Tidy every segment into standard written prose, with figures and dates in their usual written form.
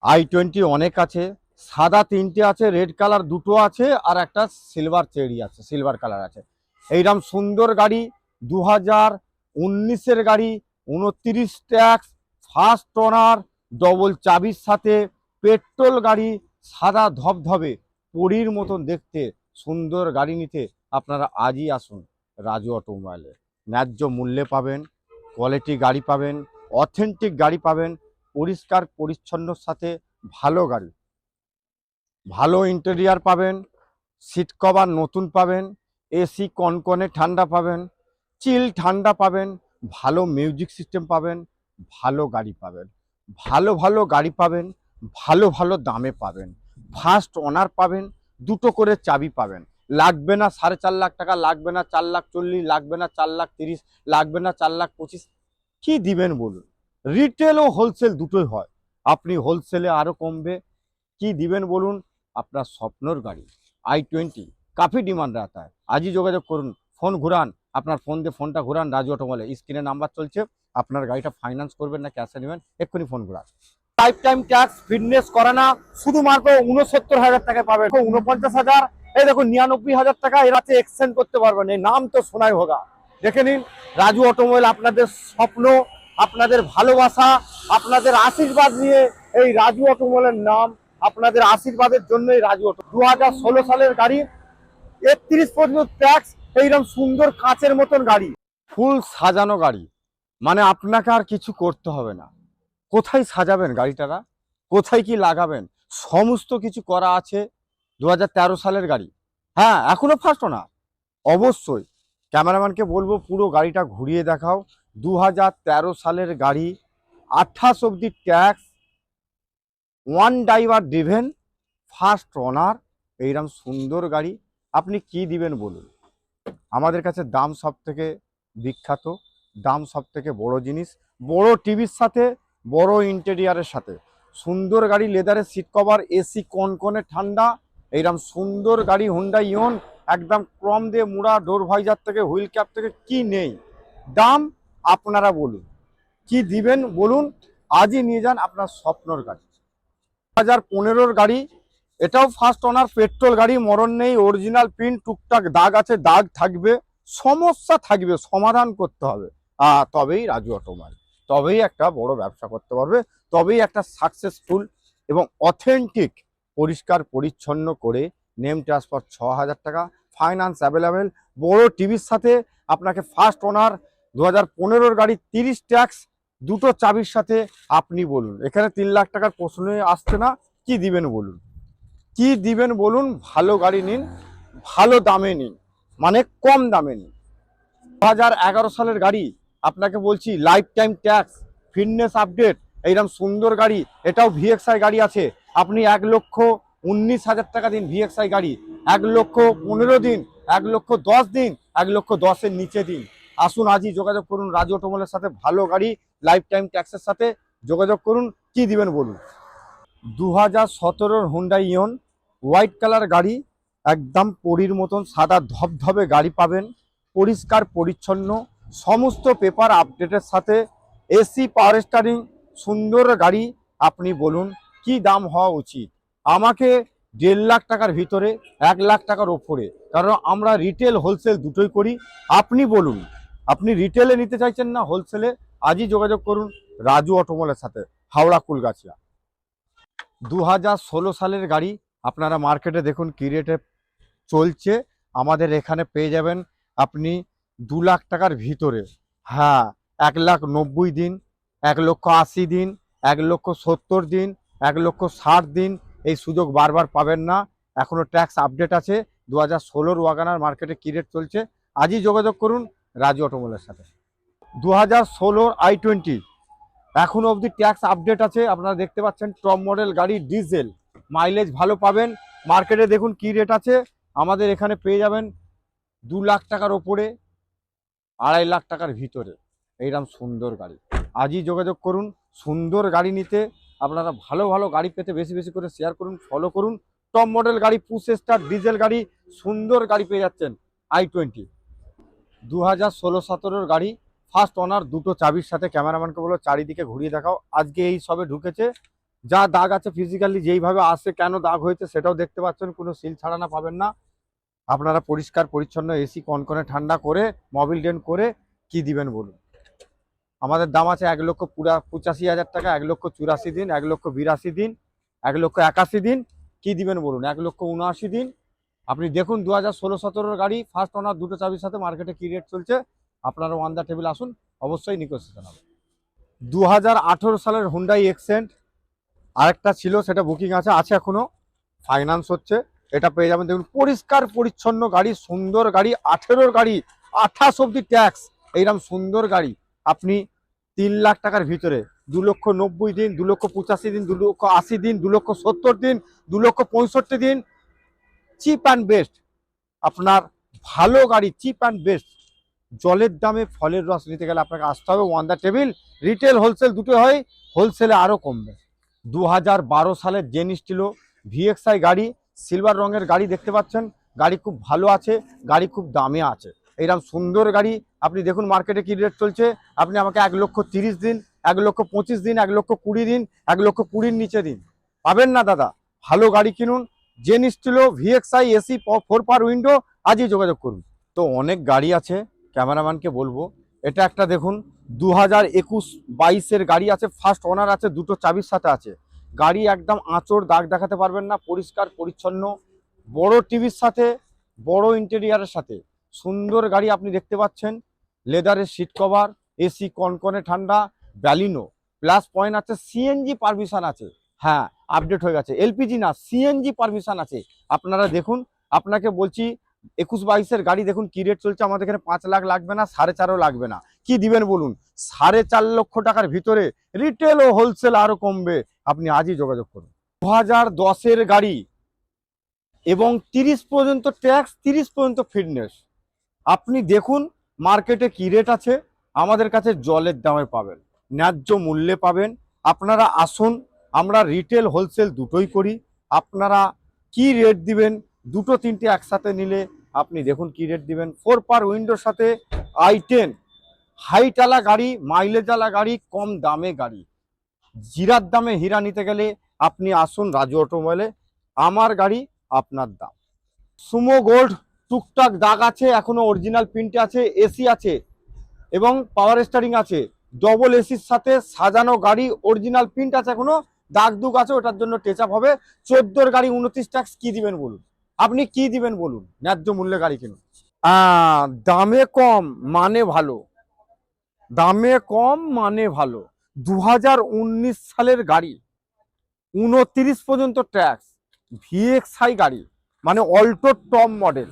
i20 অনেক আছে, সাদা 3টে আছে, রেড কালার 2টো আছে, আর একটা সিলভার চেরি আছে, সিলভার কালার আছে। এইরকম সুন্দর গাড়ি 2019-এর গাড়ি, 29 ট্যাক্স, ফার্স্ট ওনার, ডবল চাবির সাথে, পেট্রোল গাড়ি, সাদা ধবধবে পরীর মতন দেখতে সুন্দর গাড়ি নিতে আপনারা আজই আসুন রাজু অটোমোবাইলে। ন্যায্য মূল্যে পাবেন, কোয়ালিটি গাড়ি পাবেন, অথেন্টিক গাড়ি পাবেন, পরিষ্কার পরিচ্ছন্নর সাথে ভালো গাড়ি, ভালো ইন্টেরিয়ার পাবেন, সিট কভার নতুন পাবেন, এসি কনকনে ঠান্ডা পাবেন, চিল ঠান্ডা পাবেন, ভালো মিউজিক সিস্টেম পাবেন, ভালো গাড়ি পাবেন, ভালো ভালো গাড়ি পাবেন, ভালো ভালো দামে পাবেন, ফার্স্ট ওনার পাবেন, 2টো করে চাবি পাবেন। লাগবে না 4.5 লাখ টাকা, লাগবে না 4,40,000, লাগবে না 4,30,000, লাগবে না 4,25,000। কি দিবেন বলুন? রিটেল ও হোলসেল দুটোই হয়, আপনি হোলসেলে আরও কমবে। কি দিবেন বলুন? আপনার স্বপ্নর গাড়ি i20 কাফি ডিমান্ড रहता है। আজই যোগাযোগ করুন, ফোন ঘুরান, আপনার ফোন দিয়ে ফোনটা ঘুরান রাজু অটোমোবাইলে, স্ক্রিনে নাম্বার চলছে। আপনার গাড়িটা ফাইন্যান্স করবেন না ক্যাশে নেবেন, এক্ষুনি ফোন ঘুরান। লাইফ টাইম ট্যাক্স ফিটনেস করানা শুধুমাত্র 69,000 টাকায় পাবেন। 49,000, এই দেখুন 99,000 টাকা এর আছে, এক্সচেঞ্জ করতে পারবেন। এই নাম তো শোনাই হোগা। দেখে নিন রাজু অটোমোবাইল, আপনাদের স্বপ্ন, আপনাদের ভালোবাসা, আপনাদের আশীর্বাদ নিয়ে এই রাজু অটোমোবাইলের নাম, আপনাদের আশীর্বাদের জন্যই রাজু অটো। 2016 সালের গাড়ি, 31 পর্যন্ত ট্যাক্স, এইরকম সুন্দর কাচের মতন গাড়ি, ফুল সাজানো গাড়ি, মানে আপনাকে আর কিছু করতে হবে না। কোথায় সাজাবেন গাড়িটারা, কোথায় কি লাগাবেন, সমস্ত কিছু করা আছে। 2013 সালের গাড়ি, হ্যাঁ এখনো ফার্স্ট ওনার। অবশ্যই ক্যামেরাম্যানকে বলবো পুরো গাড়িটা ঘুরিয়ে দেখাও। 2013 সালের গাড়ি, 28 অব্দি tax, one driver driven, first owner, এইরকম সুন্দর গাড়ি। আপনি কি দিবেন বলুন? আমাদের কাছে দাম সব থেকে বিখ্যাত, দাম সব থেকে বড় জিনিস, বড় টিভির সাথে, বড় ইন্টেরিয়ারের সাথে, সুন্দর গাড়ি, লেদারের সিট কভার, এসি কনকনে ঠান্ডা, এইরকম সুন্দর গাড়ি হুন্ডা ইয়ন, একদম ক্রম দিয়ে মুড়া, ডোর ভাইজার থেকে হুইল ক্যাপ থেকে কি নেই। দাম আপনারা বলুন, কি দিবেন বলুন? আজই নিয়ে যান আপনার স্বপ্নর গাড়ি। 2015-র গাড়ি, এটাও ফার্স্ট ওনার, পেট্রোল গাড়ি, মরণ নেই, অরিজিনাল প্রিন্ট, টুকটাক দাগ আছে, দাগ থাকবে, সমস্যা থাকবে, সমাধান করতে হবে। তবেই রাজু অটোমোবাইল, তবেই একটা বড় ব্যবসা করতে পারবে, তবেই একটা সাকসেসফুল এবং অথেন্টিক পরিষ্কার পরিচ্ছন্ন করে নেম ট্রান্সফার 6,000 টাকা, ফাইন্যান্স অ্যাভেলেবেল, বড় টিভির সাথে, আপনাকে ফার্স্ট ওনার, 2015-র গাড়ি, 30 ট্যাক্স, 2টো চাবির সাথে। আপনি বলুন, এখানে 3 লাখ টাকার প্রশ্নই আসছে না। কি দিবেন বলুন? কি দিবেন বলুন? ভালো গাড়ি নিন, ভালো দামে নিন, মানে কম দামে নিন। 2011 সালের গাড়ি, আপনাকে বলছি life time tax, fitness update, এইরকম সুন্দর গাড়ি। এটাও ভিএক্সআই গাড়ি আছে। আপনি 1,19,000 টাকা দিন ভিএক্সআই গাড়ি, 1,15,000 দিন, 1,10,000 দিন, 1,10,000-এর নিচে দিন। আসুন আজই যোগাযোগ করুন রাজু অটোমোবাইলের সাথে, ভালো গাড়ি লাইফ টাইম ট্যাক্সের সাথে যোগাযোগ করুন। কি দিবেন বলুন? 2017-র হুন্ডা ইয়ন, হোয়াইট কালার গাড়ি, একদম পরীর মতন সাদা ধবধবে গাড়ি পাবেন, পরিষ্কার পরিচ্ছন্ন, সমস্ত পেপার আপডেটের সাথে, এসি পাওয়ার স্টারিং, সুন্দর গাড়ি। আপনি বলুন কি দাম হওয়া উচিত? আমাকে 1.5 লাখ টাকার ভিতরে, 1 লাখ টাকার ওপরে, কারণ আমরা রিটেল হোলসেল দুটোই করি। আপনি বলুন, আপনি রিটেলে নিতে চাইছেন না হোলসেলে? আজই যোগাযোগ করুন রাজু অটোমোবাইলের সাথে, হাওড়া কুলগাছিয়া। 2016 সালের গাড়ি, আপনারা মার্কেটে দেখুন কি রেটে চলছে। আমাদের এখানে পেয়ে যাবেন আপনি 2 লাখ টাকার ভিতরে, হ্যাঁ 1,90,000 দিন, 1,80,000 দিন, 1,70,000 দিন, 1,60,000 দিন। এই সুযোগ বারবার পাবেন না, এখনো ট্যাক্স আপডেট আছে। 2016-র ওয়াগানার মার্কেটে কি রেট চলছে আজই যোগাযোগ করুন রাজু অটোমোবাইলের সাথে। 2016-র i20 এখনো অবধি ট্যাক্স আপডেট আছে, আপনারা দেখতে পাচ্ছেন, টপ মডেল গাড়ি, ডিজেল, মাইলেজ ভালো পাবেন। মার্কেটে দেখুন কি রেট আছে, আমাদের এখানে পেয়ে যাবেন 2 লাখ টাকার ওপরে, 2.5 লাখ টাকার ভিতরে, এইরকম সুন্দর গাড়ি। আজই যোগাযোগ করুন সুন্দর গাড়ি নিতে। আপনারা ভালো ভালো গাড়ি পেতে বেশি বেশি করে শেয়ার করুন, ফলো করুন। টপ মডেল গাড়ি, পুশ স্টার ডিজেল গাড়ি, সুন্দর গাড়ি পেয়ে যাচ্ছেন i20। 2016-17-র গাড়ি, ফার্স্ট ওনার, 2টো চাবির সাথে। ক্যামেরাম্যানকে বলো চারিদিকে ঘুরিয়ে দেখাও, আজকে এই সবে ঢুকেছে যা দাগ আছে ফিজিক্যালি যেইভাবে আসে কেন দাগ হয়েছে সেটাও দেখতে পাচ্ছেন, কোনো সিল ছাড়ানো পাবেন না। আপনারা পরিষ্কার পরিচ্ছন্ন এসি কনকনে ঠান্ডা করে মোবিল ডেন্ট করে কি দিবেন বলুন। আমাদের দাম আছে 1,85,000 টাকা, 1,84,000 দিন, 1,82,000 দিন, 1,81,000 দিন। কি দিবেন বলুন? 1,79,000 দিন। আপনি দেখুন 2016-17 গাড়ি ফার্স্ট ওনার, দুটো চাবির সাথে মার্কেটে কি রেট চলছে। আপনারা ওয়ান দ্য টেবিল আসুন, অবশ্যই নিগোসিয়েশন হবে। 2018 সালের হুন্ডাই এক্সেন্ট আরেকটা ছিল, সেটা বুকিং আছে এখনো, ফাইন্যান্স হচ্ছে। এটা পেয়ে যাবেন। দেখুন পরিষ্কার পরিচ্ছন্ন গাড়ি, সুন্দর গাড়ি, 18-র গাড়ি, 28 অব্দি ট্যাক্স। এইরকম সুন্দর গাড়ি আপনি 3 লাখ টাকার ভিতরে 2,90,000 দিন, 2,85,000 দিন, 2,80,000 দিন, 2,70,000 দিন, 2,65,000 দিন, চিপ অ্যান্ড বেস্ট। আপনার ভালো গাড়ি চিপ অ্যান্ড বেস্ট, জলের দামে ফলের রস নিতে গেলে আপনাকে আসতে হবে one the table. Retail wholesale দুটো হয়, হোলসেলে আরও কমবে। 2012 সালের জেন স্টিলো ভিএক্সআই গাড়ি, সিলভার রঙের গাড়ি দেখতে পাচ্ছেন। গাড়ি খুব ভালো আছে, গাড়ি খুব দামে আছে। এইরকম সুন্দর গাড়ি আপনি দেখুন মার্কেটে কি রেট চলছে। আপনি আমাকে 1,30,000 দিন, 1,25,000 দিন, 1,20,000 দিন, 1,20,000 নিচে দিন, পাবেন না দাদা। ভালো গাড়ি কিনুন, Zen Estilo VXI AC 4 power window, আজই যোগাযোগ করুন। তো অনেক গাড়ি আছে, ক্যামেরাম্যানকে বলবো এটা একটা দেখুন 2021-22-এর গাড়ি আছে, ফার্স্ট ওনার আছে, দুটো চাবির সাথে আছে। গাড়ি একদম আঁচড় দাগ দেখাতে পারবেন না, পরিষ্কার পরিচ্ছন্ন, বড় টিভির সাথে, বড় ইন্টেরিয়ারের সাথে সুন্দর গাড়ি আপনি দেখতে পাচ্ছেন। লেদারের সিট কভার, এসি কনকনে ঠান্ডা, ব্যালিনো প্লাস পয়েন্ট আছে, সিএনজি পারমিশন আছে। হ্যাঁ, আপডেট হয়ে গেছে, এলপিজি না সিএনজি পারমিশন আছে। আপনারা দেখুন, আপনাকে বলছি 21-22-এর গাড়ি দেখুন কি রেট চলছে। আমাদের এখানে 5 লাখ লাগবে না, 4.5 লাগবে না। কি দিবেন বলুন? 4.5 লক্ষ টাকার ভিতরে রিটেল ও হোলসেল আরো কমবে। আপনি আজই যোগাযোগ করুন। 2010-এর গাড়ি এবং 30 পর্যন্ত ট্যাক্স, 30 পর্যন্ত ফিটনেস। আপনি দেখুন মার্কেটে কি রেট আছে, আমাদের কাছে জলের দামে পাবেন, ন্যায্য মূল্যে পাবেন। আপনারা আসুন, আমরা রিটেল হোলসেল দুটোই করি। আপনারা কি রেট দিবেন? দুটো তিনটে একসাথে নিলে আপনি দেখুন কি রেট দিবেন। 4 পাওয়ার উইন্ডোর সাথে i10 হাইটালা গাড়ি, মাইলেজওয়ালা গাড়ি, কম দামে গাড়ি, জিরার দামে হীরা নিতে গেলে আপনি আসুন রাজু অটোমোবাইলে। আমার গাড়ি আপনার দাম। সুমো গোল্ড টুকটাক দাগ আছে, এখনো অরিজিনাল প্রিন্টে আছে, এসি আছে এবং পাওয়ার স্টারিং আছে, ডবল এসির সাথে সাজানো গাড়ি, অরিজিনাল প্রিন্ট আছে, এখনো দাগ দুগ আছে, ওটার জন্য টেচ আপ হবে। 14-র গাড়ি 29 ট্যাক্স। কি দিবেন বলুন? আপনি কি দিবেন বলুন? ন্যায্য মূল্যে গাড়ি কিনুন। দামে কম মানে ভালো, দামে কম মানে ভালো। 2019 সালের গাড়ি, 29 পর্যন্ত ট্যাক্স, ভিএক্সআই গাড়ি, মানে অল্টো টপ মডেল।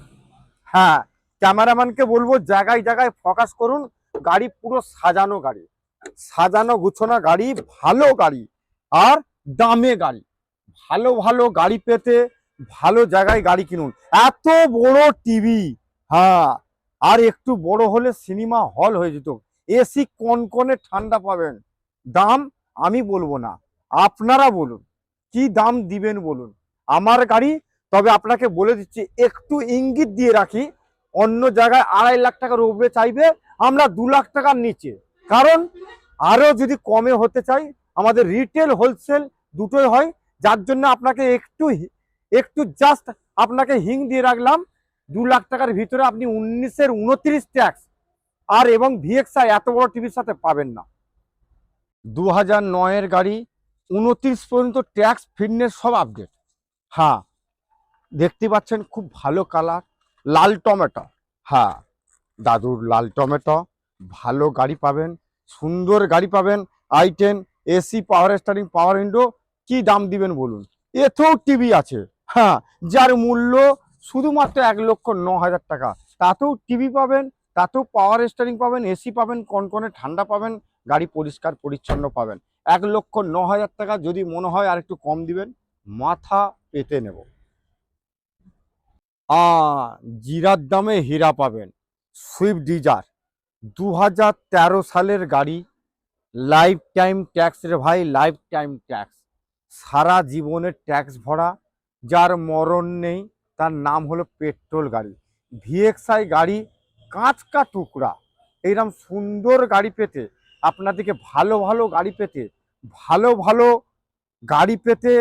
হ্যাঁ, ক্যামেরাম্যানকে বলবো জায়গায় জায়গায় ফোকাস করুন। গাড়ি পুরো সাজানো গাড়ি, সাজানো গুছানো গাড়ি, ভালো গাড়ি আর দামে গাড়ি। ভালো ভালো গাড়ি পেতে ভালো জায়গায় গাড়ি কিনুন। এত বড় টিভি, হ্যাঁ, আর একটু বড় হলে সিনেমা হল হয়ে যেত। এসি কনকনে ঠান্ডা পাবেন। দাম আমি বলবো না, আপনারা বলুন কি দাম দিবেন বলুন। আমার গাড়ি, তবে আপনাকে বলে দিচ্ছি, একটু ইঙ্গিত দিয়ে রাখি, অন্য জায়গায় 2.5 লাখ টাকার উপরে চাইবে, আমরা 2 লাখ টাকার নিচে। কারণ আরো যদি কমে হতে চাই, আমাদের রিটেল হোলসেল দুটোই হয়। যার জন্য আপনাকে একটু একটু জাস্ট আপনাকে হিং দিয়ে রাখলাম। 2 লাখ টাকার ভিতরে আপনি 19-এর 29 ট্যাক্স আর এবং ভিএক্সআই এত বড় টিভির সাথে পাবেন না। 2009-এর গাড়ি, 29 পর্যন্ত ট্যাক্স, ফিটনেস সব আপডেট। হ্যাঁ, দেখতে পাচ্ছেন খুব ভালো কালার, লাল টমেটো। হ্যাঁ, দাদুর লাল টমেটো, ভালো গাড়ি পাবেন, সুন্দর গাড়ি পাবেন। i10 এসি, পাওয়ার স্টারিং, পাওয়ার উইন্ডো। কি দাম দিবেন বলুন? এতেও টিভি আছে, হ্যাঁ, যার মূল্য শুধুমাত্র 1,09,000 টাকা। তাতেও টিভি পাবেন, তাতেও পাওয়ার স্টারিং পাবেন, এসি পাবেন, কনকনে ঠান্ডা পাবেন, গাড়ি পরিষ্কার পরিচ্ছন্ন পাবেন। 1,09,000 টাকা। যদি মনে হয় আর একটু কম দিবেন, মাথা পেতে নেব। জিরার দামে হীরা পাবেন। সুইফট ডিজার 2013 সালের গাড়ি, লাইফ টাইম ট্যাক্স রে ভাই, লাইফ টাইম ট্যাক্স, সারা জীবনের ট্যাক্স ভরা। যার মরণ নেই, তার নাম হলো পেট্রোল গাড়ি। ভিএক্সআই গাড়ি, কাঁচ কা টুকরা। এইরকম সুন্দর গাড়ি পেতে, আপনাদেরকে ভালো ভালো গাড়ি পেতে, ভালো ভালো গাড়ি পেতে,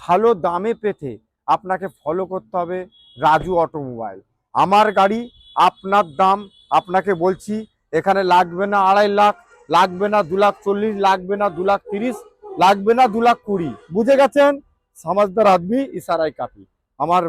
ভালো দামে পেতে আপনাকে ফলো করতে হবে রাজু অটোমোবাইল। আমার গাড়ি আপনার দাম, আপনাকে বলছি এখানে লাগবে না 2.5 লাখ, লাগবে না 2,40,000, লাগবে না 2,30,000, লাগবে না 2,20,000। বুঝে গেছেন? সমাজদার আদমি ইশারায় কাফি। আমার